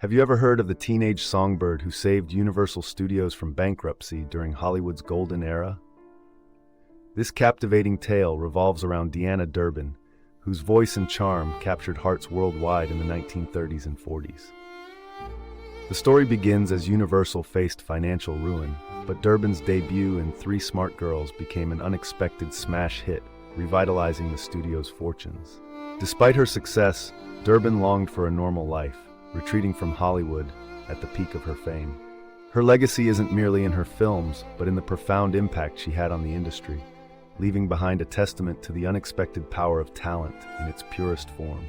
Have you ever heard of the teenage songbird who saved Universal Studios from bankruptcy during Hollywood's golden era? This captivating tale revolves around Deanna Durbin, whose voice and charm captured hearts worldwide in the 1930s and 40s. The story begins as Universal faced financial ruin, but Durbin's debut in Three Smart Girls became an unexpected smash hit, revitalizing the studio's fortunes. Despite her success, Durbin longed for a normal life, retreating from Hollywood at the peak of her fame. Her legacy isn't merely in her films, but in the profound impact she had on the industry, leaving behind a testament to the unexpected power of talent in its purest form.